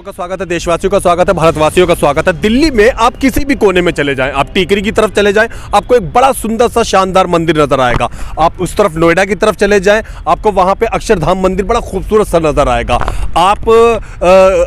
दर्शकों का स्वागत है, देशवासियों का स्वागत है, भारतवासियों का स्वागत है। दिल्ली में आप किसी भी कोने में चले जाएं, आप टीकरी की तरफ चले जाएं, आपको एक बड़ा सुंदर सा शानदार मंदिर नजर आएगा। आप उस तरफ नोएडा की तरफ चले जाएं, आपको वहां पे अक्षरधाम मंदिर बड़ा खूबसूरत सा नजर आएगा। आप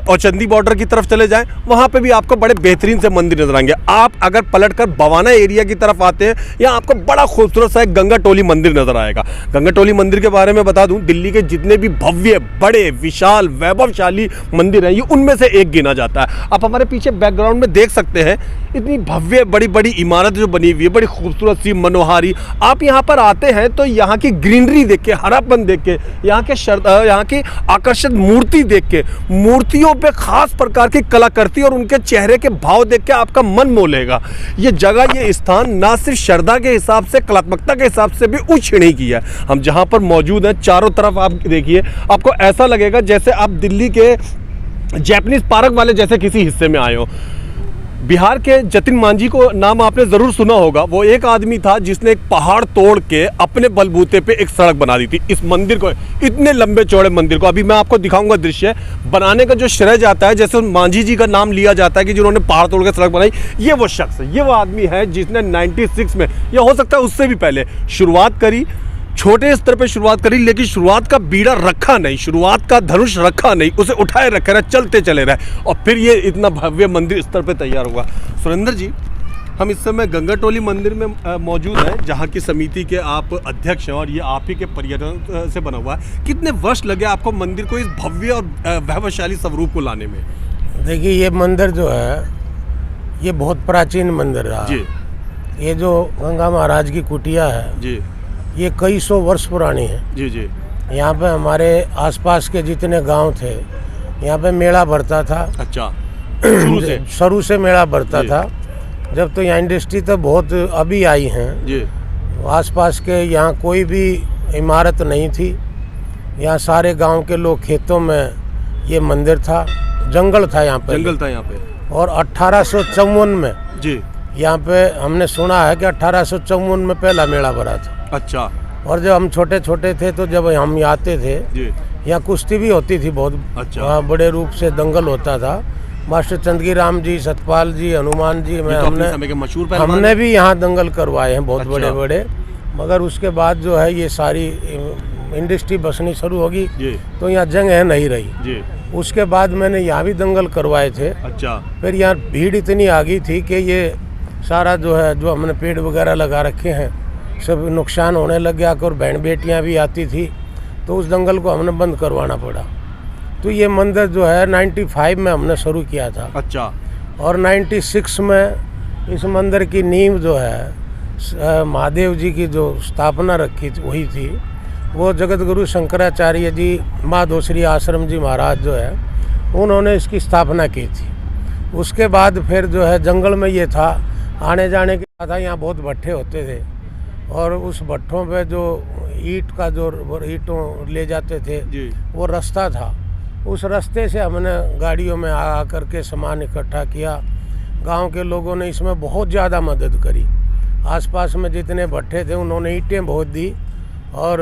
औचंदी बॉर्डर की तरफ चले जाएं, वहां पे भी आपको बड़े बेहतरीन से मंदिर नजर आएंगे। आप अगर पलटकर बवाना एरिया की तरफ आते हैं, यहाँ आपको बड़ा खूबसूरत सा एक गंगाटोली मंदिर नजर आएगा। गंगाटोली मंदिर के बारे में बता दूं, दिल्ली के जितने भी भव्य, बड़े, विशाल, वैभवशाली मंदिर हैं, ये उनमें से एक गिना जाता है। आप हमारे पीछे बैकग्राउंड में देख सकते हैं, इतनी भव्य बड़ी बड़ी इमारत जो बनी हुई है, बड़ी खूबसूरत सी, मनोहारी। आप यहाँ पर आते हैं तो यहाँ की ग्रीनरी देख के, हरापन देख के, यहाँ की आकर्षक मूर्ति देख के, मूर्तियों पे खास प्रकार की कलाकृति और उनके चेहरे के भाव देख के आपका मन मोह लेगा। ये जगह, ये स्थान ना सिर्फ श्रद्धा के हिसाब से, कलात्मकता के हिसाब से भी उच्च श्रेणी की है। हम जहाँ पर मौजूद हैं, चारों तरफ आप देखिए, आपको ऐसा लगेगा जैसे आप दिल्ली के जैपनीज पार्क वाले जैसे किसी हिस्से में आए हो। बिहार के जतिन मांझी को नाम आपने ज़रूर सुना होगा। वो एक आदमी था जिसने एक पहाड़ तोड़ के अपने बलबूते पे एक सड़क बना दी थी। इस मंदिर को, इतने लंबे चौड़े मंदिर को, अभी मैं आपको दिखाऊंगा दृश्य, बनाने का जो श्रेय जाता है, जैसे उन मांझी जी का नाम लिया जाता है कि जिन्होंने पहाड़ तोड़ के सड़क बनाई, ये वो शख्स है, ये वो आदमी है जिसने 96 में, या हो सकता है उससे भी पहले शुरुआत करी। छोटे स्तर पे शुरुआत करी, लेकिन शुरुआत का बीड़ा रखा नहीं, शुरुआत का धनुष रखा नहीं, उसे उठाए रखे रहे, चलते चले रहे, और फिर ये इतना भव्य मंदिर स्तर पे तैयार हुआ। सुरेंद्र जी, हम इस समय गंगाटोली मंदिर में मौजूद हैं, जहाँ की समिति के आप अध्यक्ष हैं, और ये आप ही के पर्यटन से बना हुआ है। कितने वर्ष लगे आपको मंदिर को इस भव्य और वैभवशाली स्वरूप को लाने में? देखिए, ये मंदिर जो है, ये बहुत प्राचीन मंदिर रहा जी। ये जो गंगा महाराज की कुटिया है जी, ये कई सौ वर्ष पुरानी है जी जी। यहाँ पे हमारे आसपास के जितने गांव थे, यहाँ पे मेला भरता था। अच्छा, शुरू से मेला भरता था। जब तो यहाँ इंडस्ट्री तो बहुत अभी आई हैं जी। आसपास के यहाँ कोई भी इमारत नहीं थी। यहाँ सारे गांव के लोग खेतों में, ये मंदिर था, जंगल था यहाँ पे, जंगल था यहाँ पे। और 1854 में जी, यहाँ पे हमने सुना है कि 1854 में पहला मेला भरा था। अच्छा। और जब हम छोटे छोटे थे, तो जब हम आते थे, यहाँ कुश्ती भी होती थी बहुत। अच्छा। बड़े रूप से दंगल होता था। मास्टर चंदगी राम जी, सतपाल जी, हनुमान जी, मैं हमने भी यहाँ दंगल करवाए हैं बहुत। अच्छा। बड़े बड़े। मगर उसके बाद जो है, ये सारी इंडस्ट्री बसनी शुरू होगी, तो यहाँ जगह नहीं रही जी। उसके बाद मैंने यहाँ भी दंगल करवाए थे। अच्छा। फिर यहाँ भीड़ इतनी आ गई थी कि ये सारा जो है, जो हमने पेड़ वगैरह लगा रखे हैं, सब नुकसान होने लग गया। और बहन बेटियां भी आती थी, तो उस दंगल को हमने बंद करवाना पड़ा। तो ये मंदिर जो है 95 में हमने शुरू किया था। अच्छा। और 96 में इस मंदिर की नींव जो है, महादेव जी की जो स्थापना रखी हुई थी, वो जगत गुरु शंकराचार्य जी, माधोश्री आश्रम जी महाराज जो है, उन्होंने इसकी स्थापना की थी। उसके बाद फिर जो है, जंगल में ये था, आने जाने के था, यहाँ बहुत भट्ठे होते थे, और उस भट्ठों पे जो ईंट का जो ईंटों ले जाते थे जी, वो रास्ता था। उस रास्ते से हमने गाड़ियों में आ करके सामान इकट्ठा किया। गांव के लोगों ने इसमें बहुत ज़्यादा मदद करी। आसपास में जितने भट्ठे थे, उन्होंने ईंटें बहुत दी, और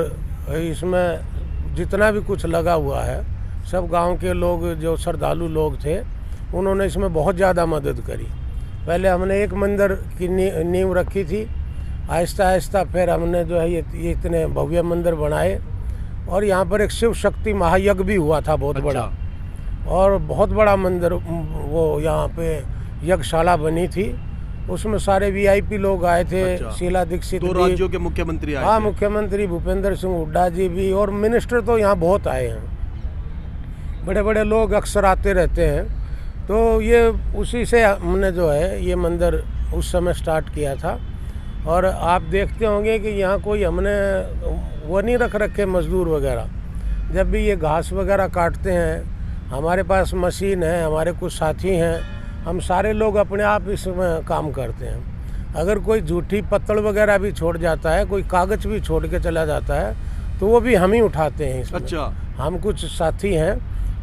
इसमें जितना भी कुछ लगा हुआ है, सब गांव के लोग, जो श्रद्धालु लोग थे, उन्होंने इसमें बहुत ज़्यादा मदद करी। पहले हमने एक मंदिर की नींव रखी थी, आहिस्ता आहिस्ता फिर हमने जो है ये इतने भव्य मंदिर बनाए। और यहाँ पर एक शिव शक्ति महायज्ञ भी हुआ था बहुत। अच्छा। बड़ा, और बहुत बड़ा मंदिर, वो यहाँ पे यज्ञशाला बनी थी, उसमें सारे VIP लोग आए थे। अच्छा। शीला दीक्षित, 2 राज्यों के मुख्यमंत्री आए। हाँ, मुख्यमंत्री भूपेंद्र सिंह हुड्डा जी भी, और मिनिस्टर तो यहाँ बहुत आए हैं। बड़े बड़े लोग अक्सर आते रहते हैं। तो ये उसी से हमने जो है ये मंदिर उस समय स्टार्ट किया था। और आप देखते होंगे कि यहाँ कोई हमने वो नहीं रख रखे मजदूर वगैरह। जब भी ये घास वगैरह काटते हैं, हमारे पास मशीन है, हमारे कुछ साथी हैं, हम सारे लोग अपने आप इसमें काम करते हैं। अगर कोई झूठी पत्तल वगैरह भी छोड़ जाता है, कोई कागज़ भी छोड़ के चला जाता है, तो वो भी हम ही उठाते हैं इसमें। अच्छा। हम कुछ साथी हैं,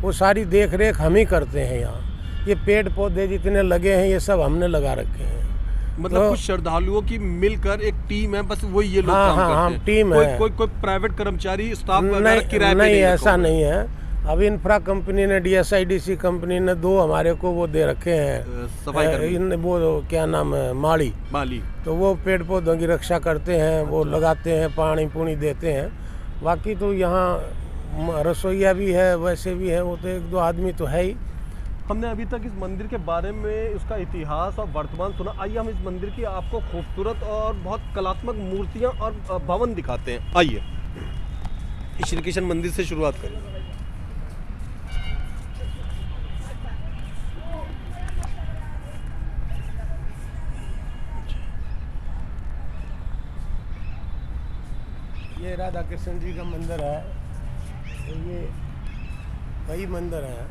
वो सारी देख रेख हम ही करते हैं। यहाँ ये पेड़ पौधे जितने लगे हैं, ये सब हमने लगा रखे हैं। मतलब कुछ श्रद्धालुओं की मिलकर एक टीम है, बस वही ये लोग काम करते हैं। टीम है। कोई प्राइवेट कर्मचारी, स्टाफ नहीं, ऐसा नहीं है। अब इंफ्रा कंपनी ने, DSIDC कंपनी ने 2 हमारे को वो दे रखे हैं सफाई इन वो क्या नाम है, माली। तो वो पेड़ पौधों की रक्षा करते हैं, वो लगाते हैं, पानी पुनी देते हैं। बाकी तो यहाँ रसोईया भी है, वैसे भी है, वो तो 1-2 आदमी तो है ही। हमने अभी तक इस मंदिर के बारे में उसका इतिहास और वर्तमान सुना। आइए हम इस मंदिर की आपको खूबसूरत और बहुत कलात्मक मूर्तियां और भवन दिखाते हैं। आइए श्री कृष्ण मंदिर से शुरुआत करें। ये राधा कृष्ण जी का मंदिर है। तो ये कई मंदिर हैं।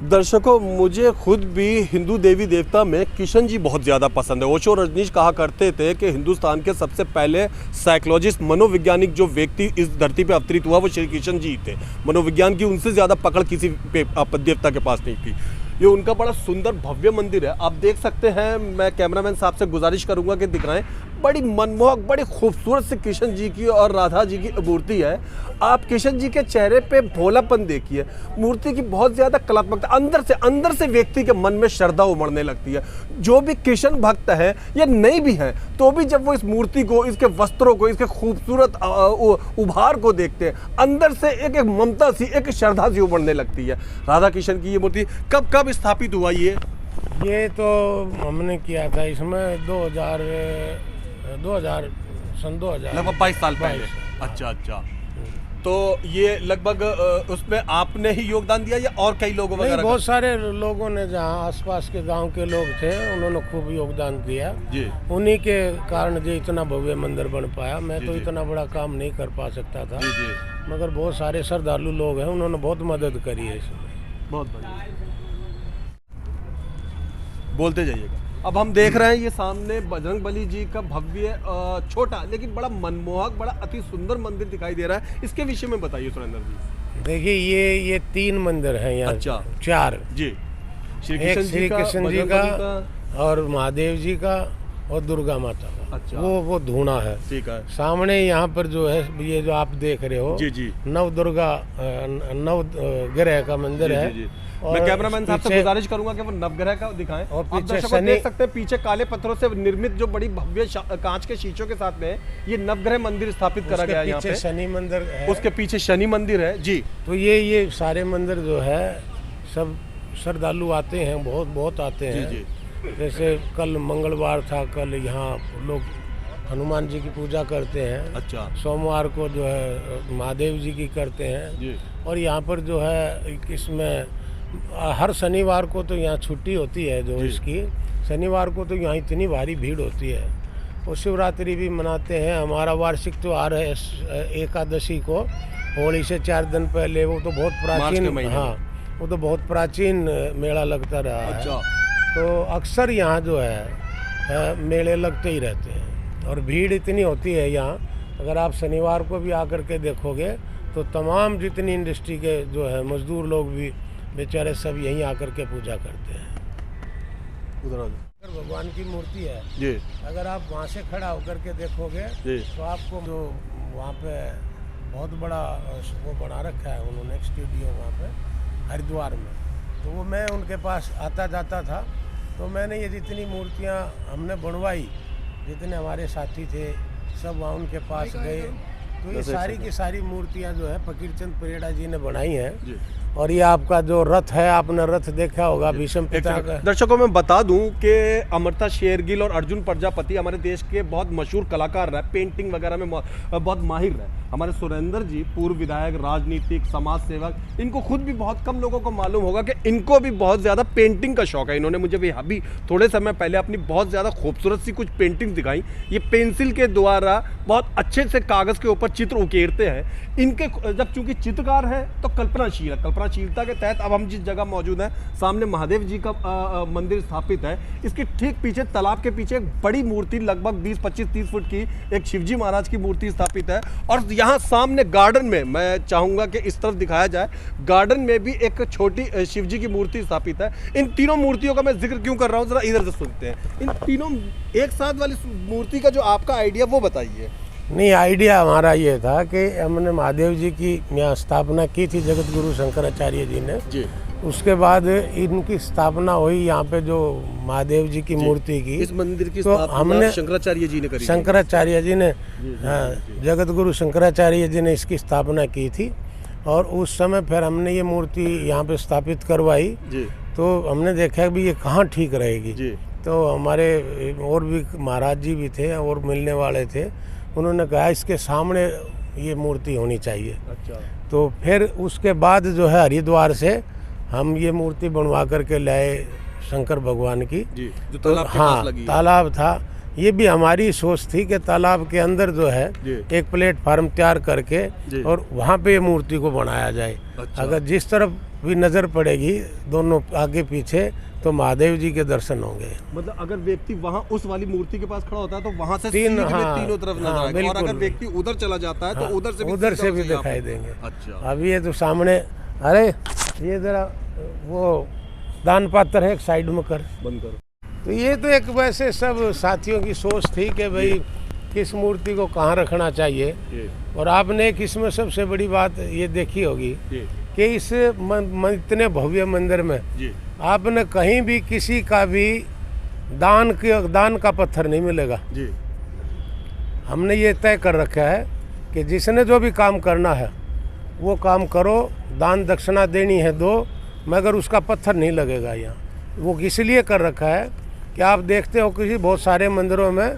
दर्शकों, मुझे खुद भी हिंदू देवी देवता में किशन जी बहुत ज़्यादा पसंद है। ओशो रजनीश कहा करते थे कि हिंदुस्तान के सबसे पहले साइकोलॉजिस्ट, मनोवैज्ञानिक जो व्यक्ति इस धरती पे अवतरित हुआ वो श्री कृष्ण जी थे। मनोविज्ञान की उनसे ज़्यादा पकड़ किसी देवता के पास नहीं थी। ये उनका बड़ा सुंदर भव्य मंदिर है, आप देख सकते हैं। मैं कैमरामैन साहब से गुजारिश करूंगा कि दिखाएं। बड़ी मनमोहक, बड़ी खूबसूरत से कृष्ण जी की और राधा जी की मूर्ति है। आप कृष्ण जी के चेहरे पे भोलापन देखिए, मूर्ति की बहुत ज़्यादा कलात्मकता, अंदर से व्यक्ति के मन में श्रद्धा उमड़ने लगती है। जो भी कृष्ण भक्त है या नहीं भी है, तो भी जब वो इस मूर्ति को, इसके वस्त्रों को, इसके खूबसूरत उभार को देखते हैं, अंदर से एक ममता सी, एक श्रद्धा सी उमड़ने लगती है। राधा कृष्ण की ये मूर्ति कब स्थापित हुआ? ये तो हमने किया था इसमें 2000 लगभग 22 साल पहले। अच्छा। तो ये लगभग उसमें आपने ही योगदान दिया या और कई लोगों वगैरह? बहुत सारे लोगों ने, जहाँ आसपास के गांव के लोग थे, उन्होंने खूब योगदान दिया जी। उन्हीं के कारण जो इतना भव्य मंदिर बन पाया। मैं तो इतना बड़ा काम नहीं कर पा सकता था जी। मगर बहुत सारे श्रद्धालु लोग हैं, उन्होंने बहुत मदद करी है इसमें। बहुत बढ़िया, बोलते जाइएगा। अब हम देख रहे हैं ये सामने बजरंगबली जी का भव्य छोटा लेकिन बड़ा मनमोहक, बड़ा अति सुंदर मंदिर दिखाई दे रहा है। इसके विषय में बताइए सुरेंद्र जी। देखिए ये 3 मंदिर हैं यहाँ। अच्छा। 4 जी। श्री कृष्ण जी का और महादेव जी का और दुर्गा माता का। अच्छा। वो धूना है। ठीक है। सामने यहाँ पर जो है, ये जो आप देख रहे हो जी नवग्रह का मंदिर है। मैं कैमरामैन साहब से गुजारिश करूंगा कि वो नवग्रह का दिखाएं। और पीछे देख सकते हैं, पीछे काले पत्थरों से निर्मित जो बड़ी भव्य कांच के शीशों के साथ में ये नवग्रह मंदिर स्थापित करा गया है। यहाँ पे शनि मंदिर है, उसके पीछे शनि मंदिर है जी। तो ये सारे मंदिर जो है सब श्रद्धालु आते हैं, बहुत आते हैं जी। जैसे कल मंगलवार था, कल यहाँ लोग हनुमान जी की पूजा करते हैं। अच्छा। सोमवार को जो है महादेव जी की करते हैं जी। और यहाँ पर जो है इसमें हर शनिवार को तो यहाँ छुट्टी होती है जो इसकी, शनिवार को तो यहाँ इतनी भारी भीड़ होती है। और शिवरात्रि भी मनाते हैं। हमारा वार्षिक त्योहार है एकादशी को, होली से 4 दिन पहले। वो तो बहुत प्राचीन, हाँ वो तो बहुत प्राचीन मेला लगता रहा है। तो अक्सर यहाँ जो है मेले लगते ही रहते हैं और भीड़ इतनी होती है यहाँ। अगर आप शनिवार को भी आकर के देखोगे तो तमाम जितनी इंडस्ट्री के जो है मजदूर लोग भी बेचारे सब यहीं आकर के पूजा करते हैं। उधर भगवान की मूर्ति है जी। अगर आप वहाँ से खड़ा होकर के देखोगे तो आपको जो वहाँ पे बहुत बड़ा वो बना रखा है उन्होंने, एक स्टूडियो वहाँ पे हरिद्वार में। तो वो मैं उनके पास आता जाता था, तो मैंने ये जितनी मूर्तियाँ हमने बनवाई, जितने हमारे साथी थे सब वहाँ उनके पास गए। तो ये सारी की सारी मूर्तियाँ जो है फकीरचंद परेड़ा जी ने बनाई हैं। और ये आपका जो रथ है, आपने रथ देखा होगा भीष्म पिता का। दर्शकों में बता दूं कि अमृता शेरगिल और अर्जुन प्रजापति हमारे देश के बहुत मशहूर कलाकार रहे, पेंटिंग वगैरह में बहुत माहिर रहे। हमारे सुरेंद्र जी पूर्व विधायक, राजनीतिक, समाज सेवक, इनको खुद भी बहुत कम लोगों को मालूम होगा कि इनको भी बहुत ज़्यादा पेंटिंग का शौक है। इन्होंने मुझे भी अभी थोड़े समय पहले अपनी बहुत ज़्यादा खूबसूरत सी कुछ पेंटिंग दिखाई। ये पेंसिल के द्वारा बहुत अच्छे से कागज़ के ऊपर चित्र उकेरते हैं। इनके जब चूंकि चित्रकार हैं तो कल्पनाशीलता के तहत अब हम जिस जगह मौजूद हैं, सामने महादेव जी का मंदिर स्थापित है। इसके ठीक पीछे, तालाब के पीछे एक बड़ी मूर्ति लगभग 20, 25, 30 फुट की एक शिवजी महाराज की मूर्ति स्थापित है। और यहाँ सामने गार्डन में, मैं चाहूँगा कि इस तरफ दिखाया जाए, गार्डन में भी एक छोटी शिवजी की मूर्ति स्थापित है। इन तीनों मूर्तियों का मैं जिक्र क्यों कर रहा हूँ, जरा इधर से सुनते हैं। इन तीनों एक साथ वाली मूर्ति का जो आपका आइडिया वो बताइए। नहीं, आइडिया हमारा ये था कि हमने महादेव जी की यहाँ स्थापना की थी जगत गुरु शंकराचार्य जी ने जी। उसके बाद इनकी स्थापना हुई यहाँ पे जो महादेव जी की मूर्ति की। इस मंदिर की तो स्थापना हमने शंकराचार्य जी ने करी थी। शंकराचार्य जी ने, हाँ, जगत गुरु शंकराचार्य जी ने इसकी स्थापना की थी। और उस समय फिर हमने ये मूर्ति यहाँ पे स्थापित करवाई जी। तो हमने देखा कि ये कहाँ ठीक रहेगी जी। तो हमारे और भी महाराज जी भी थे और मिलने वाले थे, उन्होंने कहा इसके सामने ये मूर्ति होनी चाहिए। अच्छा। तो फिर उसके बाद जो है हरिद्वार से हम ये मूर्ति बनवा करके लाए शंकर भगवान की, जी, जो तालाब के हाँ पास लगी है। तालाब था। ये भी हमारी सोच थी कि तालाब के अंदर जो है एक प्लेटफार्म तैयार करके और वहाँ पे ये मूर्ति को बनाया जाए। अच्छा। अगर जिस तरफ भी नज़र पड़ेगी दोनों आगे पीछे तो महादेव जी के दर्शन होंगे। मतलब अगर व्यक्ति वहाँ उस वाली मूर्ति के पास खड़ा होता है तो वहाँ से हाँ, तीनों तरफ नजर हाँ, आएगा। और अगर बिल्कुल। व्यक्ति उधर चला जाता है तो उधर से भी दिखाई देंगे। अच्छा। अभी ये तो सामने, अरे ये जरा वो दान पात्र है, एक साइड में कर बंद करो। तो ये तो एक वैसे सब साथियों की सोच थी कि भाई किस मूर्ति को कहाँ रखना चाहिए। और आपने एक इसमें सबसे बड़ी बात ये देखी होगी कि इस इतने भव्य मंदिर में आपने कहीं भी किसी का भी दान का पत्थर नहीं मिलेगा। जी। हमने ये तय कर रखा है कि जिसने जो भी काम करना है वो काम करो, दान दक्षिणा देनी है दो, मगर उसका पत्थर नहीं लगेगा यहाँ। वो इसलिए कर रखा है कि आप देखते हो किसी बहुत सारे मंदिरों में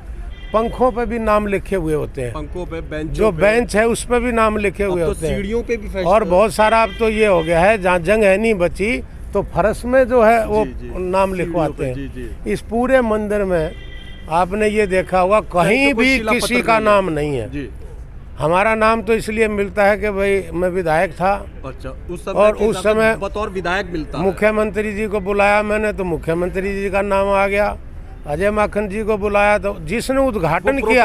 पंखों पे भी नाम लिखे हुए होते हैं, पंखों पे, बेंच जो बेंच है उस पे भी नाम लिखे हुए होते हैं, सीढ़ियों पे भी। और बहुत सारा अब तो ये हो गया है जहाँ जंग है नहीं बची तो फर्श में जो है वो नाम लिखवाते हैं। इस पूरे मंदिर में आपने ये देखा होगा कहीं भी किसी का नाम नहीं है। हमारा नाम तो इसलिए मिलता है कि भाई मैं विधायक था। अच्छा। उस समय बतौर विधायक मिलता है। मुख्यमंत्री जी को बुलाया मैंने तो मुख्यमंत्री जी का नाम आ गया। अजय माखन जी को बुलाया तो जिसने उद्घाटन किया,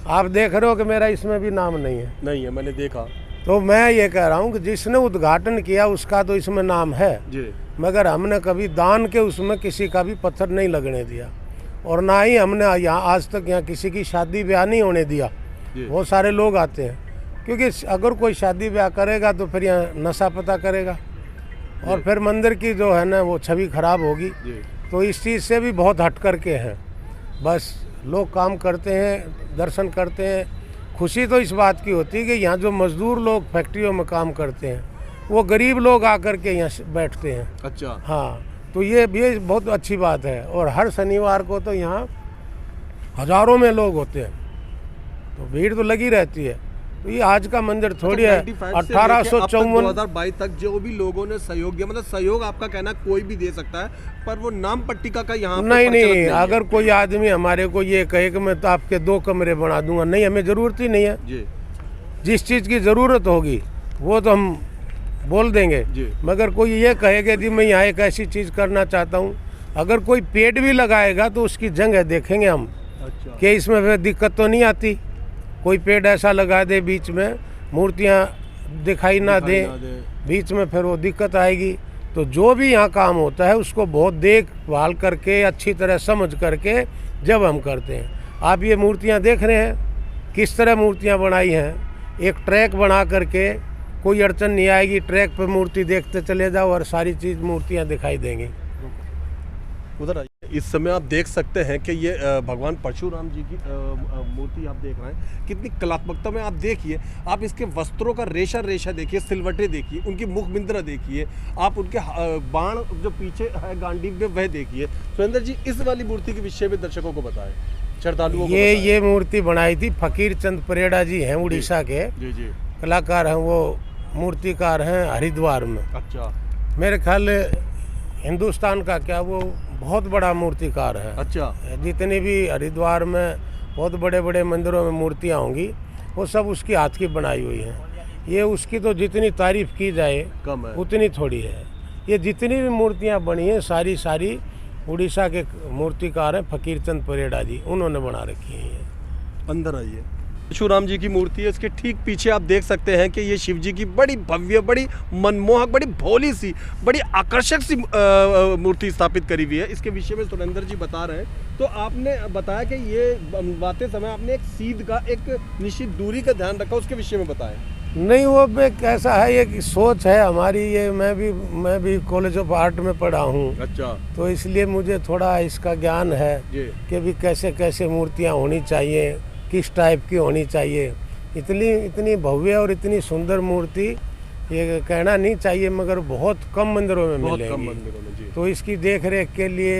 आप देख रहे हो कि मेरा इसमें भी नाम नहीं है, मैंने देखा। तो मैं ये कह रहा हूँ कि जिसने उद्घाटन किया उसका तो इसमें नाम है जी। मगर हमने कभी दान के उसमें किसी का भी पत्थर नहीं लगने दिया। और ना ही हमने यहाँ आज तक यहाँ किसी की शादी ब्याह नहीं होने दिया। बहुत सारे लोग आते हैं क्योंकि अगर कोई शादी ब्याह करेगा तो फिर यहाँ नशा पता करेगा और फिर मंदिर की जो है ना वो छवि खराब होगी। तो इस चीज़ से भी बहुत हट करके हैं। बस लोग काम करते हैं, दर्शन करते हैं। खुशी तो इस बात की होती है कि यहाँ जो मजदूर लोग फैक्ट्रियों में काम करते हैं वो गरीब लोग आकर के यहाँ बैठते हैं। अच्छा। हाँ, तो ये बहुत अच्छी बात है। और हर शनिवार को तो यहाँ हजारों में लोग होते हैं, तो भीड़ तो लगी रहती है। तो ये आज का मंदिर थोड़ी है। 1854 2022 तक जो भी लोगों ने सहयोग दिया, मतलब सहयोग आपका कहना कोई भी दे सकता है, पर वो नाम पट्टिका का यहाँ नहीं, अगर कोई आदमी हमारे को ये कहे कि मैं तो आपके 2 कमरे बना दूंगा, नहीं, हमें ज़रूरत ही नहीं है जी। जिस चीज़ की ज़रूरत होगी वो तो हम बोल देंगे। मगर कोई ये कहेगा जी मैं यहाँ एक ऐसी चीज़ करना चाहता हूँ, अगर कोई पेड़ भी लगाएगा तो उसकी जगह देखेंगे हम। अच्छा। कि इसमें फिर दिक्कत तो नहीं आती। कोई पेड़ ऐसा लगा दे बीच में, मूर्तियाँ दिखाई ना दे बीच में, फिर वो दिक्कत आएगी। तो जो भी यहाँ काम होता है उसको बहुत देखभाल करके अच्छी तरह समझ करके जब हम करते हैं। आप ये मूर्तियाँ देख रहे हैं किस तरह मूर्तियाँ बनाई हैं। एक ट्रैक बना करके कोई अड़चन नहीं आएगी, ट्रैक पे मूर्ति देखते चले जाओ और सारी चीज़ मूर्तियाँ दिखाई देंगी। उधर आइए। इस समय आप देख सकते हैं कि ये भगवान परशुराम जी की मूर्ति आप देख रहे हैं। कितनी कलात्मकता में आप देखिए, आप इसके वस्त्रों का रेशा देखिए, सिलवटें देखिए, उनकी मुख बिंद्रा देखिए, आप उनके बाण जो पीछे है गांडीव में वह देखिए। सुरेंद्र जी, इस वाली मूर्ति के विषय में दर्शकों को बताएं, श्रद्धालुओं को। ये मूर्ति बनाई थी फकीर चंद परेड़ा जी हैं उड़ीसा के। जी। कलाकार हैं, वो मूर्तिकार हैं हरिद्वार में। अच्छा। मेरे ख्याल हिंदुस्तान का क्या वो बहुत बड़ा मूर्तिकार है। अच्छा। जितनी भी हरिद्वार में बहुत बड़े बड़े मंदिरों में मूर्तियाँ होंगी वो सब उसकी हाथ की बनाई हुई हैं। ये उसकी तो जितनी तारीफ की जाए कम है, उतनी थोड़ी है। ये जितनी भी मूर्तियाँ बनी हैं सारी उड़ीसा के मूर्तिकार हैं फकीर चंद परेड़ा जी, उन्होंने बना रखी हैं। ये अंदर आइए। परशुराम जी की मूर्ति है, इसके ठीक पीछे आप देख सकते हैं कि ये शिव जी की बड़ी भव्य, बड़ी मनमोहक, बड़ी भोली सी, बड़ी आकर्षक सी मूर्ति स्थापित करी हुई है। इसके विषय में सुरेंद्र जी बता रहे हैं। तो आपने बताया कि ये बनवाते समय आपने एक सीध का, एक निश्चित दूरी का ध्यान रखा, उसके विषय में बताएं। नहीं, वो कैसा है, ये सोच है हमारी। ये मैं भी कॉलेज ऑफ आर्ट में पढ़ा हूँ। अच्छा। तो इसलिए मुझे थोड़ा इसका ज्ञान है कि भी कैसे कैसे मूर्तियाँ होनी चाहिए, किस टाइप की होनी चाहिए। इतनी भव्य और इतनी सुंदर मूर्ति ये कहना नहीं चाहिए, मगर बहुत कम मंदिरों में मिलेगी। तो इसकी देख रेख के लिए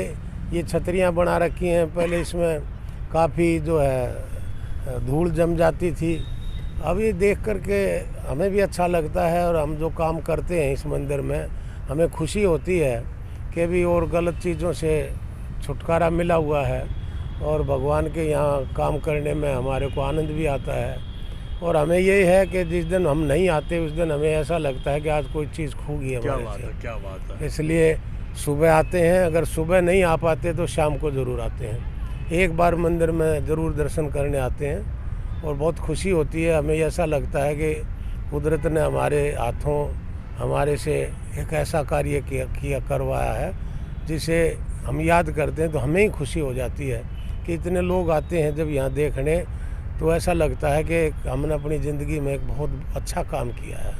ये छतरियाँ बना रखी हैं। पहले इसमें काफ़ी जो है धूल जम जाती थी। अब ये देख करके हमें भी अच्छा लगता है, और हम जो काम करते हैं इस मंदिर में हमें खुशी होती है कि भी और गलत चीज़ों से छुटकारा मिला हुआ है, और भगवान के यहाँ काम करने में हमारे को आनंद भी आता है। और हमें यही है कि जिस दिन हम नहीं आते उस दिन हमें ऐसा लगता है कि आज कोई चीज़ खो गई है हमारे से। क्या बात है। इसलिए सुबह आते हैं, अगर सुबह नहीं आ पाते तो शाम को ज़रूर आते हैं। एक बार मंदिर में ज़रूर दर्शन करने आते हैं, और बहुत खुशी होती है। हमें ऐसा लगता है कि कुदरत ने हमारे हाथों हमारे से एक ऐसा कार्य किया करवाया है जिसे हम याद करते हैं तो हमें ही खुशी हो जाती है कि इतने लोग आते हैं जब यहाँ देखने, तो ऐसा लगता है कि हमने अपनी ज़िंदगी में एक बहुत अच्छा काम किया है।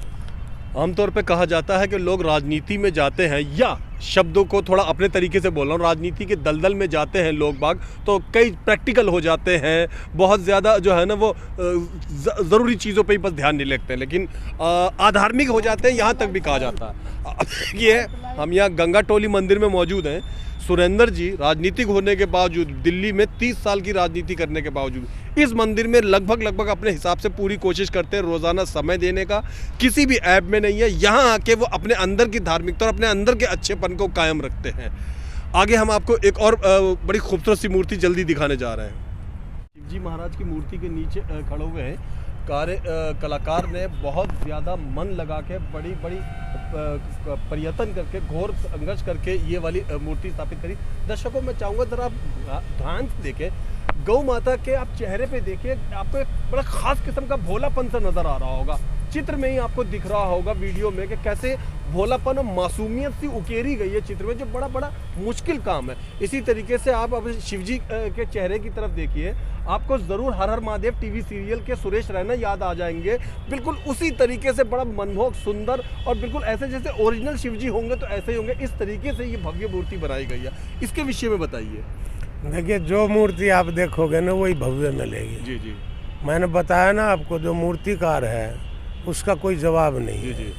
आमतौर पे कहा जाता है कि लोग राजनीति में जाते हैं, या शब्दों को थोड़ा अपने तरीके से बोल रहा हूँ, राजनीति के दलदल में जाते हैं लोग बाग तो कई प्रैक्टिकल हो जाते हैं, बहुत ज़्यादा जो है ना वो ज़रूरी चीज़ों पे ही बस ध्यान नहीं रखते हैं, लेकिन आधार्मिक हो जाते हैं, यहाँ तक भी कहा जाता है। ये हम यहाँ गंगा टोली मंदिर में मौजूद हैं। सुरेंद्र जी राजनीतिक होने के बावजूद, दिल्ली में 30 साल की राजनीति करने के बावजूद इस मंदिर में लगभग अपने हिसाब से पूरी कोशिश करते हैं रोज़ाना समय देने का। किसी भी ऐप में नहीं है, यहाँ आके वो अपने अंदर की धार्मिकता और अपने अंदर के अच्छेपन को कायम रखते हैं। आगे हम आपको एक और बड़ी खूबसूरत सी मूर्ति जल्दी दिखाने जा रहे हैं। शिव जी महाराज की मूर्ति के नीचे खड़े हुए हैं। कलाकार ने बहुत ज़्यादा मन लगा के बड़ी प्रयत्न करके, घोर संघर्ष करके ये वाली मूर्ति स्थापित करी। दर्शकों मैं चाहूँगा ज़रा आप ध्यान से देखें, गौ माता के आप चेहरे पे देखिए, आपको एक बड़ा खास किस्म का भोलापन सा नज़र आ रहा होगा। चित्र में ही आपको दिख रहा होगा वीडियो में कि कैसे भोलापन और मासूमियत सी उकेरी गई है चित्र में, जो बड़ा मुश्किल काम है। इसी तरीके से आप अब शिवजी के चेहरे की तरफ देखिए, आपको ज़रूर हर हर महादेव टीवी सीरियल के सुरेश रैना याद आ जाएंगे। बिल्कुल उसी तरीके से बड़ा मनमोहक, सुंदर, और बिल्कुल ऐसे जैसे ओरिजिनल शिवजी होंगे तो ऐसे ही होंगे। इस तरीके से ये भव्य मूर्ति बनाई गई है। इसके विषय में बताइए। देखिए, जो मूर्ति आप देखोगे ना वही भव्य मिलेगी। जी जी, मैंने बताया ना आपको, जो मूर्तिकार है उसका कोई जवाब नहीं है। जी,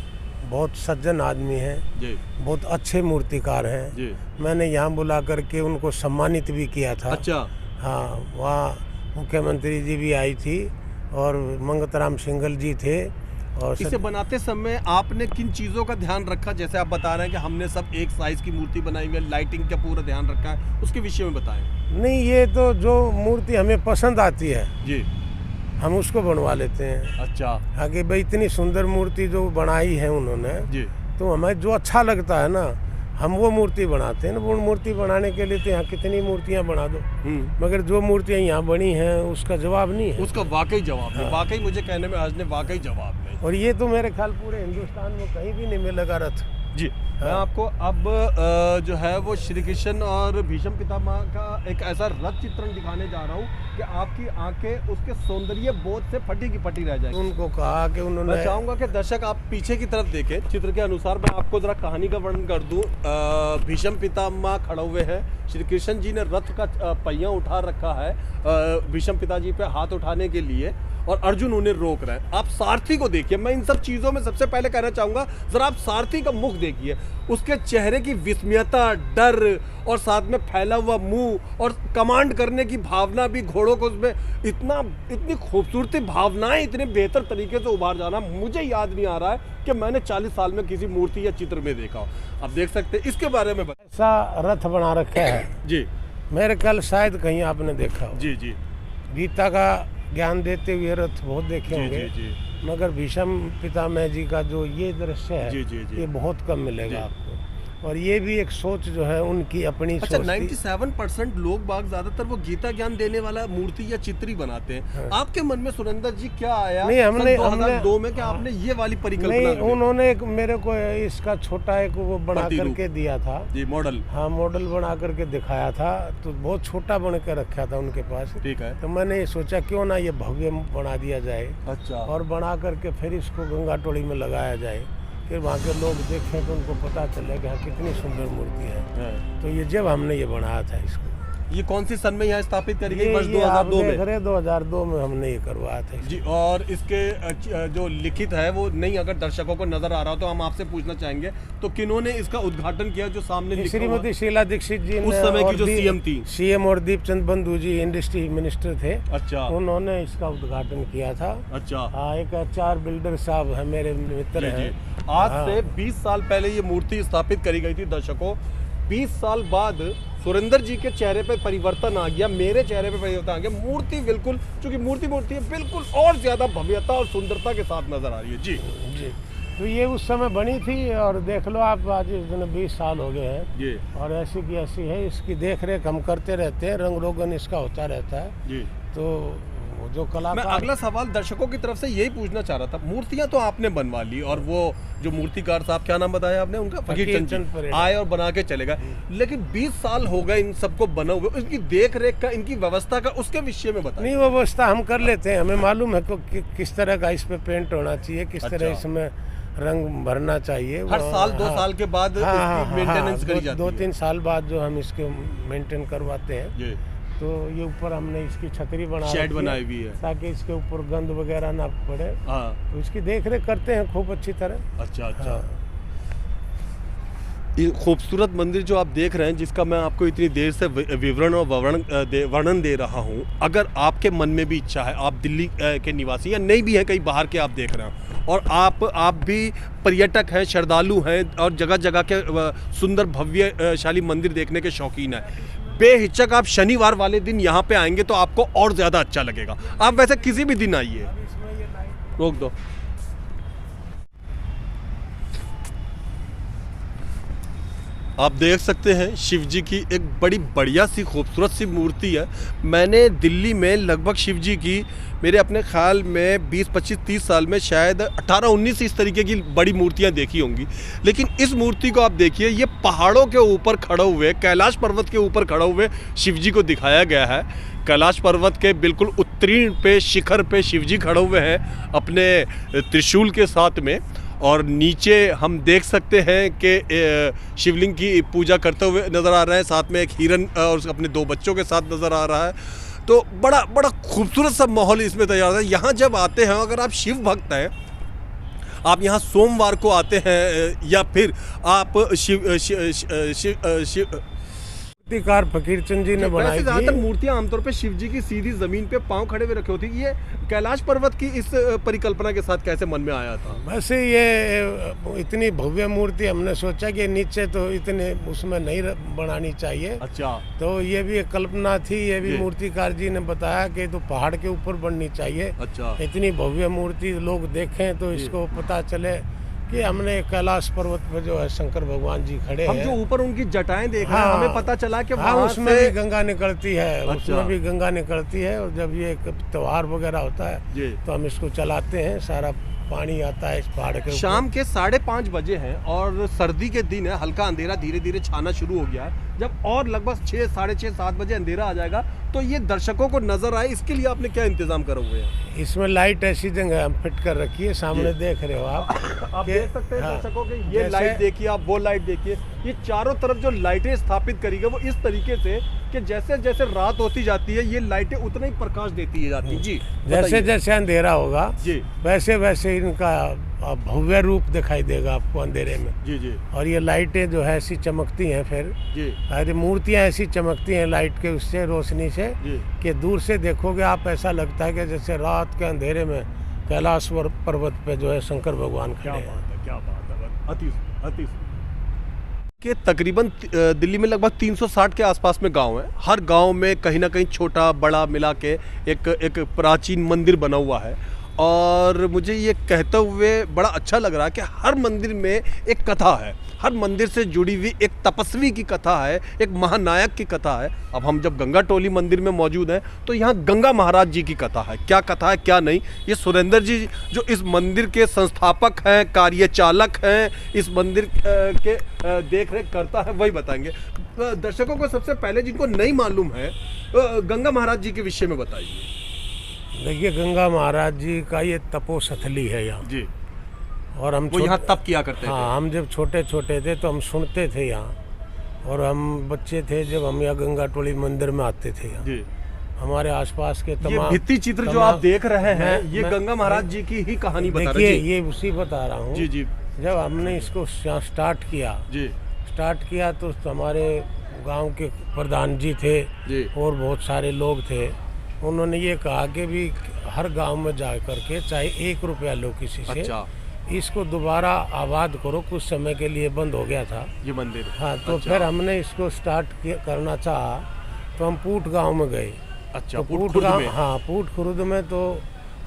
बहुत सज्जन आदमी हैं जी, बहुत अच्छे मूर्तिकार हैं जी। मैंने यहाँ बुला करके उनको सम्मानित भी किया था। अच्छा। हाँ, वहाँ मुख्यमंत्री जी भी आई थी और मंगतराम सिंघल जी थे। और इसे बनाते समय आपने किन चीज़ों का ध्यान रखा? जैसे आप बता रहे हैं कि हमने सब एक साइज की मूर्ति बनाई हुई है, लाइटिंग का पूरा ध्यान रखा है, उसके विषय में बताएं। नहीं, ये तो जो मूर्ति हमें पसंद आती है जी, हम उसको बनवा लेते हैं। अच्छा। आगे भाई इतनी सुंदर मूर्ति जो बनाई है उन्होंने जी, तो हमें जो अच्छा लगता है ना हम वो मूर्ति बनाते हैं ना। वो मूर्ति बनाने के लिए तो यहाँ कितनी मूर्तियाँ बना दो, मगर जो मूर्तियाँ यहाँ बनी हैं उसका जवाब नहीं है। उसका वाकई जवाब नहीं। वाकई मुझे कहने में आज ने वाकई जवाब नहीं। और ये तो मेरे ख्याल पूरे हिंदुस्तान में कहीं भी नहीं मिलेगा रथ। जी, मैं आपको अब जो है वो श्री कृष्ण और भीष्म पितामह का एक ऐसा रथ चित्रण दिखाने जा रहा हूँ कि आपकी आंखें उसके सौंदर्य बोध से फटी की फटी रह जाएगी। उनको कहा कि उन्होंने, मैं चाहूँगा कि दर्शक आप पीछे की तरफ देखें। चित्र के अनुसार मैं आपको जरा कहानी का वर्णन कर दूँ। भीष्म पितामह खड़े हुए हैं, श्री कृष्ण जी ने रथ का पहिया उठा रखा है भीष्म पिताजी पे हाथ उठाने के लिए, और अर्जुन उन्हें रोक रहे हैं। आप सारथी को देखिए। मैं इन सब चीज़ों में सबसे पहले कहना चाहूँगा, ज़रा आप सारथी का मुख देखिए, उसके चेहरे की विस्मयता, डर, और साथ में फैला हुआ मुंह, और कमांड करने की भावना भी, घोड़ों को उसमें इतनी खूबसूरती, भावनाएं इतने बेहतर तरीके से उभार जाना मुझे याद नहीं आ रहा है कि मैंने 40 साल में किसी मूर्ति या चित्र में देखा हो। आप देख सकते हैं इसके बारे में। ऐसा रथ बना रखा है जी, मेरे कल शायद कहीं आपने देखा हो। जी जी, गीता का ज्ञान देते हुए रथ बहुत देखे होंगे, जी, मगर भीष्म पितामह जी का जो ये दृश्य है जी, जी, जी, ये बहुत कम मिलेगा आपको। और ये भी एक सोच जो है उनकी अपनी अच्छा, सोच थी। 97% लोग बाग ज्यादातर वो गीता ज्ञान देने वाला मूर्ति या चित्र ही बनाते हैं। हाँ। आपके मन में सुरेंद्र जी क्या आया नहीं, हमने 2002 में कि आपने ये वाली परिकल्पना नहीं, करी? उन्होंने एक मेरे को इसका छोटा एक वो बना प्रतिरूप। करके दिया था जी, मॉडल। हाँ, मॉडल बना करके दिखाया था, तो बहुत छोटा बन के रखा था उनके पास। ठीक है। तो मैंने ये सोचा क्यों ना ये भव्य बना दिया जाए अच्छा। और बना करके फिर इसको गंगा टोली में लगाया जाए, फिर वहाँ के लोग देखें तो उनको पता चले कि हाँ कितनी सुंदर मूर्ति है। तो ये जब हमने ये बनाया था इसको, ये कौन सी सन में यहाँ स्थापित करी गई? वर्ष ये आप 2002 देख में। रहे 2002 में हमने ये करवाया था इसको। जी, और इसके जो लिखित है वो नहीं अगर दर्शकों को नजर आ रहा हो तो हम आपसे पूछना चाहेंगे, तो किन्होंने इसका उद्घाटन किया जो सामने लिखा हुआ है? श्रीमती शीला दीक्षित जी उस समय की जो सीएम थी। सीएम और दीपचंद बंधु जी इंडस्ट्री मिनिस्टर थे। अच्छा उन्होंने इसका उद्घाटन किया था। अच्छा। हाँ, एक HR बिल्डर साहब है, मेरे मित्र जी, हैं। जी। आज से 20 साल पहले ये मूर्ति स्थापित करी गई थी। दर्शकों, 20 साल बाद सुरेंद्र जी के चेहरे पे परिवर्तन आ गया, मेरे चेहरे पे परिवर्तन आ गया। मूर्ति बिल्कुल, चूंकि मूर्ति है, बिल्कुल और ज्यादा भव्यता और सुंदरता के साथ नजर आ रही है। जी जी, तो ये उस समय बनी थी और देख लो आप, आज इस दिन 20 साल हो गए हैं जी और ऐसी की ऐसी है। इसकी देख रेख हम करते रहते हैं, रंग रोगन इसका होता रहता है। जी। तो जो मैं कलाकार, अगला सवाल दर्शकों की तरफ से यही पूछना चाह रहा था। मूर्तियां तो आपने बनवा ली और वो जो मूर्तिकार साहब, क्या नाम बताया आपने उनका? फकीर चंद जी परेड़ा। आए और बना के चले गए, लेकिन 20 साल हो गए इन सबको बना हुए। इनकी देख रेख का, इनकी व्यवस्था का, उसके विषय में बताइए। नहीं, वो व्यवस्था हम कर लेते हैं, हमें मालूम है किस तरह का इस पे पेंट होना चाहिए, किस तरह इसमें रंग भरना चाहिए। हर साल 2 साल के बाद इसकी मेंटेनेंस करी जाती है। 2-3 साल बाद जो हम इसके मेंटेन करवाते हैं। जी। तो ये ऊपर हमने इसकी छतरी बना शेड रखी है, बनाई हुई है ताकि इसके ऊपर गंद वगैरह ना पड़े। हाँ। तो इसकी देख रेख करते हैं खूब अच्छी तरह। अच्छा अच्छा। हाँ। ये खूबसूरत मंदिर जो आप देख रहे हैं, जिसका मैं आपको इतनी देर से विवरण और वर्णन दे रहा हूँ, अगर आपके मन में भी इच्छा है, आप दिल्ली के निवासी या नहीं भी हैं, कहीं बाहर के आप देख रहे हैं और आप भी पर्यटक हैं, श्रद्धालु हैं और जगह जगह के सुंदर भव्यशाली मंदिर देखने के शौकीन हैं, बेहिचक आप शनिवार वाले दिन यहाँ पे आएंगे तो आपको और ज़्यादा अच्छा लगेगा। आप वैसे किसी भी दिन आइए। रोक दो। आप देख सकते हैं शिव जी की एक बड़ी बढ़िया सी खूबसूरत सी मूर्ति है। मैंने दिल्ली में लगभग शिव जी की, मेरे अपने ख्याल में 20, 25, 30 साल में शायद 18, 19 इस तरीके की बड़ी मूर्तियां देखी होंगी, लेकिन इस मूर्ति को आप देखिए, ये पहाड़ों के ऊपर खड़े हुए, कैलाश पर्वत के ऊपर खड़े हुए शिव जी को दिखाया गया है। कैलाश पर्वत के बिल्कुल उत्तीर्ण पे, शिखर पे शिव जी खड़े हुए हैं अपने त्रिशूल के साथ में, और नीचे हम देख सकते हैं कि शिवलिंग की पूजा करते हुए नज़र आ रहे हैं, साथ में एक हिरन और अपने 2 बच्चों के साथ नज़र आ रहा है। तो बड़ा बड़ा खूबसूरत सा माहौल इसमें तैयार है। यहाँ जब आते हैं, अगर आप शिव भक्त हैं, आप यहाँ सोमवार को आते हैं या फिर आप मूर्तिकार फकीर चंद जी ने बनाई थी। ज्यादातर मूर्तियां आमतौर पे शिव जी की सीधी जमीन पे पांव खड़े हुए रखे होती है। ये कैलाश पर्वत की इस परिकल्पना के साथ कैसे मन में आया था? वैसे ये इतनी भव्य मूर्ति हमने सोचा कि नीचे तो इतने उसमें नहीं बनानी चाहिए। अच्छा। तो ये भी एक कल्पना थी, ये भी मूर्तिकार जी ने बताया कि तो पहाड़ के ऊपर बननी चाहिए। अच्छा। इतनी भव्य मूर्ति लोग देखें तो इसको पता चले कि हमने कैलाश पर्वत पे जो है शंकर भगवान जी खड़े हैं। हम जो ऊपर उनकी जटाएं देख रहे हैं, हमें पता चला कि हाँ, उसमें भी गंगा निकलती है। अच्छा। उसमें भी गंगा निकलती है, और जब ये त्योहार वगैरह होता है तो हम इसको चलाते हैं, सारा पानी आता है इस पहाड़ के ऊपर। शाम के 5:30 बजे हैं और सर्दी के दिन है, हल्का अंधेरा धीरे धीरे छाना शुरू हो गया है। जब और लगभग 6, 6:30, 7 बजे अंधेरा आ जाएगा तो ये दर्शकों को नजर आए, इसके लिए आपने क्या इंतजाम करे हुए हैं? इसमें लाइट ऐसी जगह हम फिट कर रखी है, सामने देख रहे हो आप देख सकते हैं दर्शकों के, ये जैसे- लाइट देखिए, आप वो लाइट देखिए, ये चारों तरफ जो लाइटें स्थापित करी गई वो इस तरीके से कि जैसे जैसे रात होती जाती है ये लाइटें उतना ही प्रकाश देती जाती है। जी, जैसे जैसे अंधेरा होगा जी वैसे वैसे इनका भव्य रूप दिखाई देगा आपको अंधेरे में। जी जी और ये लाइटें जो है ऐसी चमकती हैं, फिर जी अरे मूर्तियाँ ऐसी चमकती हैं लाइट के उससे, रोशनी से, जी। कि दूर से देखोगे आप ऐसा लगता है कि जैसे रात के अंधेरे में कैलाश पर्वत पे जो है शंकर भगवान खड़े हैं। क्या बात है, अति अति के तकरीबन दिल्ली में लगभग 360 के आसपास में गांव हैं। हर गांव में कहीं ना कहीं छोटा बड़ा मिला के एक प्राचीन मंदिर बना हुआ है। और मुझे ये कहते हुए बड़ा अच्छा लग रहा है कि हर मंदिर में एक कथा है, हर मंदिर से जुड़ी हुई एक तपस्वी की कथा है, एक महानायक की कथा है। अब हम जब गंगा टोली मंदिर में मौजूद हैं तो यहाँ गंगा महाराज जी की कथा है। क्या कथा है क्या नहीं, ये सुरेंद्र जी जो इस मंदिर के संस्थापक हैं, कार्यचालक हैं, इस मंदिर के देख रेख करता है, वही बताएंगे। दर्शकों को सबसे पहले जिनको नहीं मालूम है गंगा महाराज जी के विषय में बताइए। देखिए, गंगा महाराज जी का ये तपोस्थली है यहाँ जी, और हम वो यहाँ तप किया करते थे। हाँ, हम जब छोटे छोटे थे तो हम सुनते थे यहाँ, और हम बच्चे थे जब हम यहाँ गंगा टोली मंदिर में आते थे यहाँ। जी, हमारे आसपास के ये तमाम भित्ति चित्र जो आप देख रहे हैं ये मैं- गंगा महाराज जी की ही कहानी बता रहे देखिए, हैं। ये उसी बता रहा हूँ। जी जी जब हमने इसको स्टार्ट किया तो हमारे गांव के प्रधान जी थे जी और बहुत सारे लोग थे। उन्होंने ये कहा कि भी हर गांव में जा करके चाहे 1 रुपया लो किसी से, अच्छा, इसको दोबारा आबाद करो। कुछ समय के लिए बंद हो गया था ये मंदिर। हाँ, तो अच्छा। फिर हमने इसको करना चाहा तो हम पूट गांव में गए। अच्छा, तो पुट गांव, में। हाँ, पूट खुर्द में तो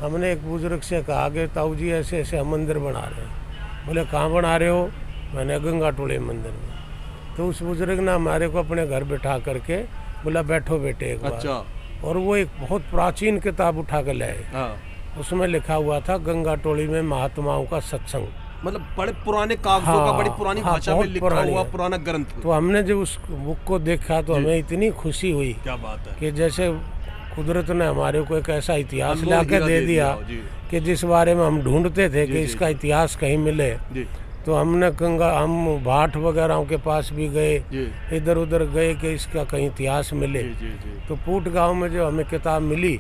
हमने एक बुजुर्ग से कहा कि ताऊ जी ऐसे ऐसे हम मंदिर बना रहे हैं। बोले कहाँ बना रहे हो? मैंने गंगा टोले मंदिर में। तो उस बुजुर्ग ने हमारे को अपने घर बिठा करके बोला बैठो बेटे एक बार। अच्छा, और वो एक बहुत प्राचीन किताब उठा कर लाए। हाँ, उसमें लिखा हुआ था गंगा टोली में महात्माओं का सत्संग। मतलब बड़े पुराने कागजों का, हाँ, बड़ी पुरानी हाँ, भाषा में बहुत लिखा पुरानी हुआ है। पुराना ग्रंथ। तो हमने जब उस बुक को देखा तो हमें इतनी खुशी हुई क्या बात है, कि जैसे कुदरत ने हमारे को एक ऐसा इतिहास अनमोल ला के हीरा दे दिया जी कि जिस बारे में हम ढूंढते थे जी, कि जी, इसका इतिहास कहीं मिले। जी तो हमने हम भाट वगैरह के पास भी गए, जी इधर उधर गए कि इसका कहीं इतिहास मिले। जी जी जी तो पूट गांव में जो हमें किताब मिली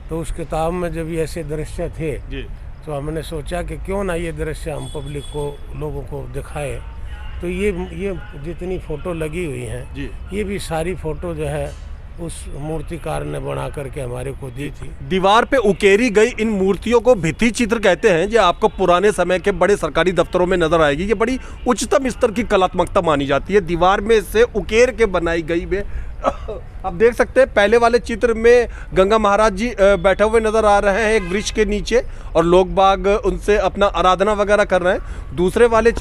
तो उस किताब में जब ये ऐसे दृश्य थे जी तो हमने सोचा कि क्यों ना ये दृश्य हम पब्लिक को, लोगों को दिखाएं। तो ये जितनी फ़ोटो लगी हुई हैं, जी। ये भी सारी फ़ोटो जो है उस मूर्तिकार ने बना करके हमारे को दी थी। दीवार पे उकेरी गई इन मूर्तियों को भित्ति चित्र कहते हैं, जो आपको पुराने समय के बड़े सरकारी दफ्तरों में नजर आएगी। ये बड़ी उच्चतम स्तर की कलात्मकता मानी जाती है। दीवार में से उकेर के बनाई गई में आप देख सकते हैं पहले वाले चित्र में गंगा महाराज जी बैठे हुए नजर आ रहे हैं एक वृक्ष के नीचे, और लोग बाग उनसे अपना आराधना वगैरह कर रहे हैं। दूसरे वाले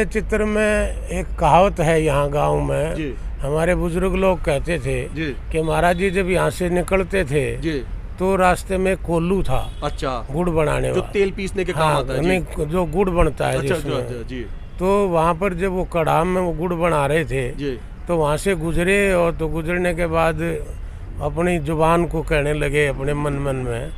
चित्र में एक कहावत है यहाँ गांव में, जी। हमारे बुजुर्ग लोग कहते थे जी। कि महाराज जी जब यहाँ से निकलते थे जी। तो रास्ते में कोल्लू था। अच्छा, गुड़ बनाने जो वाला। तेल पीसने के काम हाँ, आता है। जी। नहीं, जो गुड़ बनता है अच्छा, जिसमें। जी तो वहाँ पर जब वो कड़ाह में वो गुड़ बना रहे थे जी तो वहाँ से गुजरे, और तो गुजरने के बाद अपनी जुबान को कहने लगे अपने मन में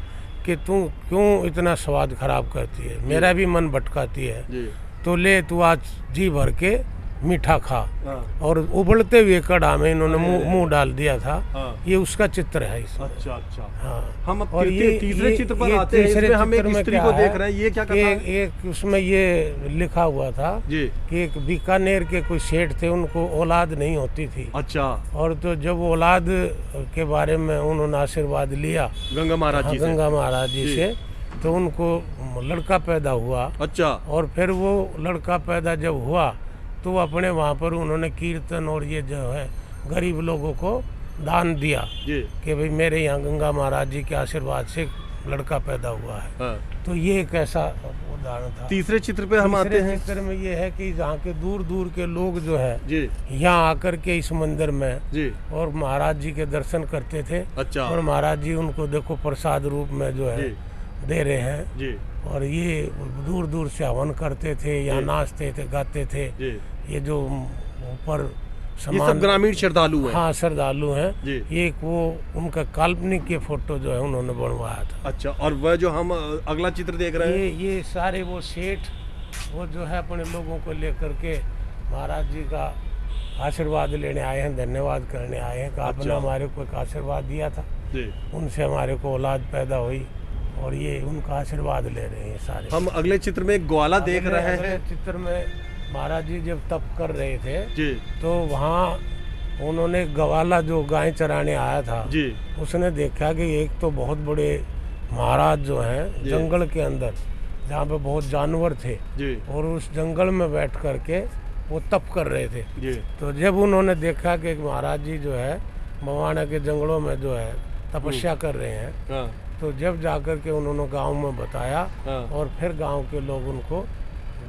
कि तू क्यों इतना स्वाद खराब करती है, मेरा भी मन भटकाती है, जी तो ले तू आज जी भर के मीठा खा। हाँ। और उबलते हुए कड़ा में इन्होंने मुंह डाल दिया था। हाँ। ये उसका चित्र है इसमें। अच्छा अच्छा। हाँ। हम अब और तीसरे चित्र पर आते हैं। इसमें हम एक स्त्री को देख रहे हैं, ये क्या कर रहा है? एक उसमें ये लिखा हुआ था जी कि एक बीकानेर के कोई सेठ थे, उनको औलाद नहीं होती थी। अच्छा, और तो जब औलाद के बारे में उन्होंने आशीर्वाद लिया गंगा महाराज जी से। गंगा महाराज जी जी। से, तो उनको लड़का पैदा हुआ। अच्छा, और फिर वो लड़का पैदा जब हुआ तो अपने वहाँ पर उन्होंने कीर्तन और ये जो है गरीब लोगों को दान दिया जी कि भाई मेरे यहाँ गंगा महाराज जी के आशीर्वाद से लड़का पैदा हुआ है। हाँ। तो ये एक ऐसा उदाहरण था। तीसरे चित्र पे हम आते हैं। चित्र में ये है कि जहाँ के दूर दूर के लोग जो है जी यहाँ आकर के इस मंदिर में जी और महाराज जी के दर्शन करते थे। अच्छा। और महाराज जी उनको देखो प्रसाद रूप में जो है जी। दे रहे हैं। जी और ये दूर दूर से हवन करते थे, यहाँ नाचते थे, गाते थे। जी ये जो ऊपर ये सब सामान, ग्रामीण श्रद्धालु हैं। हाँ, श्रद्धालु हैं। जी। ये एक वो उनका काल्पनिक के फोटो जो है उन्होंने बनवाया था। अच्छा, और वह जो हम अगला चित्र देख रहे हैं, ये सारे वो सेठ वो जो है अपने लोगों को लेकर के महाराज जी का आशीर्वाद लेने आए हैं, धन्यवाद करने आए हैं कि आपने अच्छा। हमारे को एक आशीर्वाद दिया था, जी उनसे हमारे को औलाद पैदा हुई, और ये उनका आशीर्वाद ले रहे हैं सारे। हम अगले चित्र में एक ग्वाला देख रहे अगले हैं। चित्र में महाराज जी जब तप कर रहे थे जी तो वहाँ उन्होंने गवाला जो गाय चराने आया था, जी उसने देखा कि एक तो बहुत बड़े महाराज जो हैं जी। जंगल के अंदर जहाँ पे बहुत जानवर थे, जी और उस जंगल में बैठ करके वो तप कर रहे थे। जी तो जब उन्होंने देखा कि महाराज जी जो है मवाना के जंगलों में जो है तपस्या कर रहे हैं, हाँ तो जब जाकर के उन्होंने गांव में बताया हाँ। और फिर गांव के लोग उनको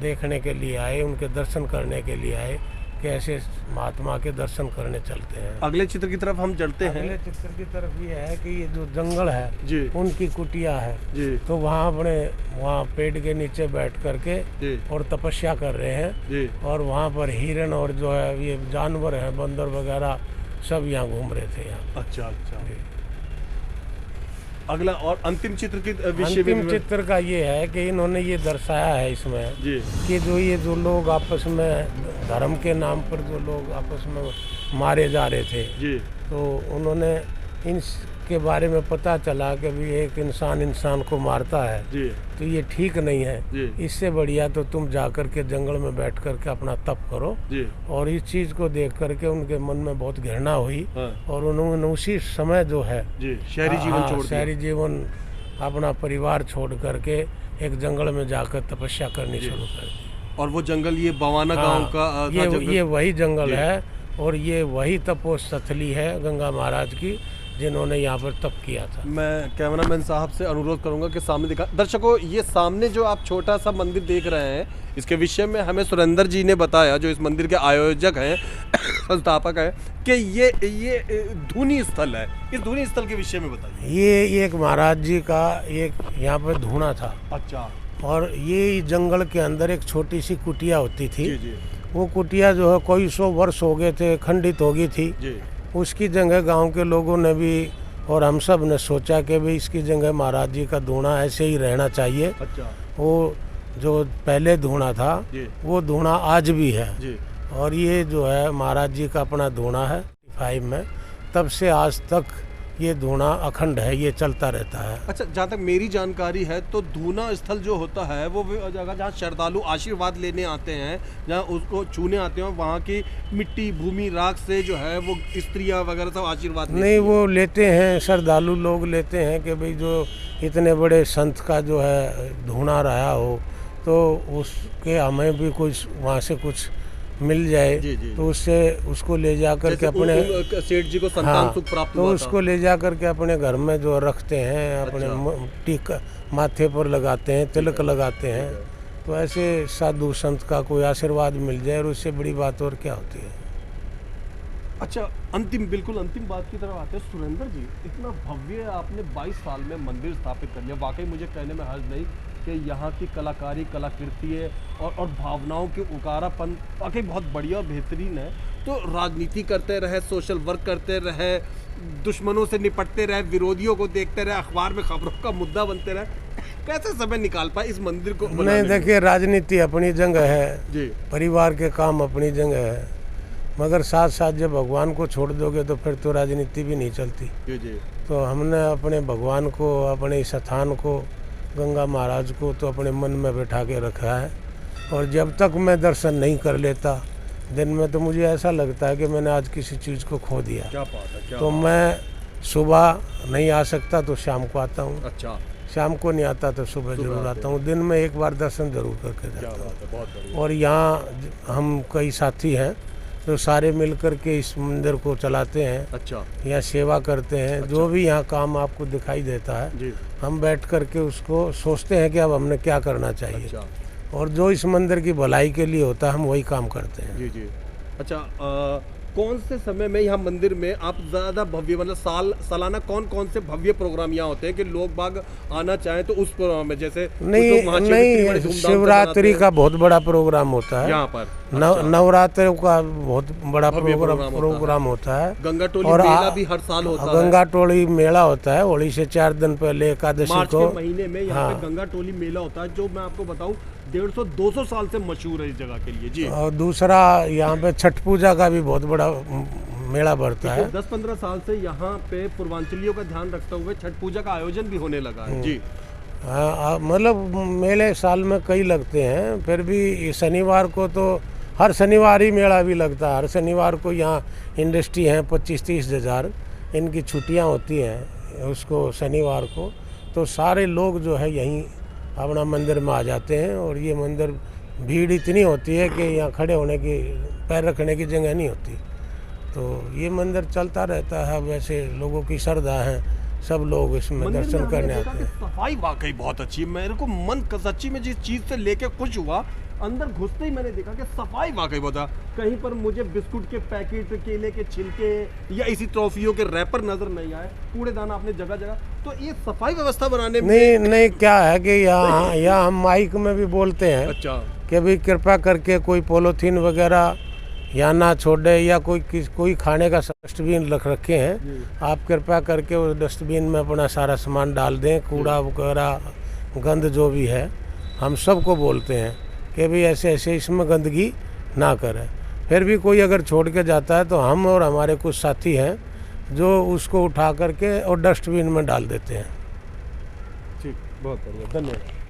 देखने के लिए आए, उनके दर्शन करने के लिए आए कि ऐसे महात्मा के दर्शन करने चलते हैं। अगले चित्र की तरफ हम चलते हैं। अगले चित्र की तरफ ये है कि ये जो जंगल है जी उनकी कुटिया है जी तो वहाँ पेड़ के नीचे बैठ करके जी और तपस्या कर रहे हैं जी। और वहाँ पर हिरन और जो है ये जानवर हैं बंदर वगैरह सब यहाँ घूम रहे थे यहाँ। अच्छा अच्छा। अगला और अंतिम चित्र की विषय अंतिम चित्र का ये है कि इन्होंने ये दर्शाया है इसमें जी कि जो लोग आपस में धर्म के नाम पर जो लोग आपस में मारे जा रहे थे जी तो उन्होंने इनके बारे में पता चला कि भी एक इंसान को मारता है जी तो ये ठीक नहीं है। जी इससे बढ़िया तो तुम जाकर के जंगल में बैठ करके अपना तप करो। जी। और इस चीज़ को देख करके उनके मन में बहुत घृणा हुई हाँ। और उन्होंने उसी समय जो है जी शहरी जीवन छोड़ दिया। शहरी जीवन अपना परिवार छोड़ करके एक जंगल में जाकर तपस्या करनी शुरू कर दी। और वो जंगल ये बवाना गांव का ये वही जंगल है और ये वही तपोस्थली है गंगा महाराज की जिन्होंने यहाँ पर तप किया था। मैं कैमरामैन साहब से अनुरोध करूंगा कि सामने दिखा। दर्शकों ये सामने जो आप छोटा सा मंदिर देख रहे हैं इसके विषय में हमें सुरेंद्र जी ने बताया जो इस मंदिर के आयोजक हैं संस्थापक हैं कि ये धूनी स्थल है। इस धूनी स्थल के विषय में बताइए। ये एक महाराज जी का एक यहाँ पर धूना था। अच्छा। और ये जंगल के अंदर एक छोटी सी कुटिया होती थी। जी जी। वो कुटिया जो है कोई 100 वर्ष हो गए थे, खंडित हो गई थी जी। उसकी जगह गांव के लोगों ने भी और हम सब ने सोचा कि भाई इसकी जगह महाराज जी का धूना ऐसे ही रहना चाहिए। अच्छा। वो जो पहले धूना था वो धूना आज भी है जी। और ये जो है महाराज जी का अपना धूना है 5 में, तब से आज तक ये धूना अखंड है, ये चलता रहता है। अच्छा, जहाँ तक मेरी जानकारी है तो धूना स्थल जो होता है वो जगह जहाँ श्रद्धालु आशीर्वाद लेने आते हैं, जहाँ उसको छूने आते हैं, वहाँ की मिट्टी भूमि राख से जो है वो स्त्रियाँ वगैरह सब आशीर्वाद नहीं वो लेते हैं, श्रद्धालु लोग लेते हैं कि भाई जो इतने बड़े संत का जो है धूना रहा हो तो उसके हमें भी कुछ वहाँ से कुछ मिल जाए। जी, जी, तो उससे उसको ले जा कर के अपने सेठ जी को संतान सुख प्राप्त तो उसको ले जा कर के अपने घर में जो रखते हैं, अपने टीका माथे पर लगाते हैं, तिलक लगाते हैं। तो ऐसे साधु संत का कोई आशीर्वाद मिल जाए और उससे बड़ी बात और क्या होती है। अच्छा, बिल्कुल अंतिम बात की तरफ आते हैं। सुरेंद्र जी, इतना भव्य आपने 22 साल में मंदिर स्थापित कर लिया, वाकई मुझे कहने में हर्ज नहीं कि यहाँ की कलाकारी कलाकृति है और भावनाओं के उकारापन वाकई बहुत बढ़िया और बेहतरीन है। तो राजनीति करते रहे, सोशल वर्क करते रहे, दुश्मनों से निपटते रहे, विरोधियों को देखते रहे, अखबार में खबरों का मुद्दा बनते रहे, कैसे समय निकाल पाए इस मंदिर को? नहीं देखिए, राजनीति अपनी जगह है जी, परिवार के काम अपनी जगह है, मगर साथ साथ जब भगवान को छोड़ दोगे तो फिर तो राजनीति भी नहीं चलती। जी जी। तो हमने अपने भगवान को, अपने इस स्थान को, गंगा महाराज को तो अपने मन में बैठा के रखा है। और जब तक मैं दर्शन नहीं कर लेता दिन में तो मुझे ऐसा लगता है कि मैंने आज किसी चीज़ को खो दिया। क्या बात है, क्या तो बात। मैं सुबह नहीं आ सकता तो शाम को आता हूँ। अच्छा। शाम को नहीं आता तो सुबह जरूर आता हूँ। दिन में एक बार दर्शन जरूर करके जाता हूँ। और यहाँ हम कई साथी हैं तो सारे मिलकर के इस मंदिर को चलाते हैं। अच्छा। यहाँ सेवा करते हैं। अच्छा। जो भी यहाँ काम आपको दिखाई देता है जी, हम बैठ करके उसको सोचते हैं कि अब हमने क्या करना चाहिए। अच्छा। और जो इस मंदिर की भलाई के लिए होता है हम वही काम करते हैं। जी जी। अच्छा, कौन से समय में यहाँ मंदिर में आप ज़्यादा भव्य, मतलब सालाना कौन से भव्य प्रोग्राम यहाँ होते हैं कि लोग बाग आना चाहें तो उस प्रोग्राम में? जैसे नहीं शिवरात्रि का बहुत बड़ा प्रोग्राम होता है यहाँ पर। नवरात्र का बहुत बड़ा प्रोग्राम होता है। गंगा टोली मेला भी हर साल होता है। गंगा टोली मेला होता है होली से 4 दिन पहले, एकादशी को महीने में यहाँ पे गंगा टोली मेला होता है, जो मैं आपको बताऊँ 150-200 साल से मशहूर है इस जगह के लिए जी। और दूसरा यहाँ पे छठ पूजा का भी बहुत बड़ा मेला बढ़ता है। 10-15 साल से यहाँ पे पूर्वांचलियों का ध्यान रखते हुए छठ पूजा का आयोजन भी होने लगा है जी। मतलब मेले साल में कई लगते हैं, फिर भी शनिवार को तो हर शनिवार ही मेला भी लगता है। हर शनिवार को यहाँ इंडस्ट्री है 25-30 हज़ार, इनकी छुट्टियाँ होती हैं उसको शनिवार को, तो सारे लोग जो है यहीं अपना मंदिर में आ जाते हैं। और ये मंदिर भीड़ इतनी होती है कि यहाँ खड़े होने की, पैर रखने की जगह नहीं होती। तो ये मंदिर चलता रहता है। वैसे लोगों की श्रद्धा है सब लोग इसमें दर्शन करने आते हैं। सफाई वाकई बहुत अच्छी है। मेरे को मन सच्ची में जिस चीज से लेके खुश हुआ, अंदर घुसते ही मैंने देखा कि सफाई वाकई बहुत है। कहीं पर मुझे बिस्कुट के पैकेट, केले के छिलके या इसी ट्रॉफियों के रैपर नजर नहीं आए। कूड़ेदान आपने जगह जगह, तो ये सफाई व्यवस्था बनाने में नहीं क्या है कि यहाँ हम माइक में भी बोलते हैं अच्छा कि भाई कृपा करके कोई पॉलीथीन वगैरह यहाँ ना छोड़े, या कोई खाने का डस्टबिन रख रखे हैं, आप कृपया करके उस डस्टबिन में अपना सारा सामान डाल दें। कूड़ा वगैरह गंद जो भी है, हम सबको बोलते हैं कि भाई ऐसे ऐसे इसमें गंदगी ना करें। फिर भी कोई अगर छोड़ के जाता है तो हम और हमारे कुछ साथी हैं जो उसको उठा करके और डस्टबिन में डाल देते हैं। ठीक, बहुत बढ़िया, धन्यवाद।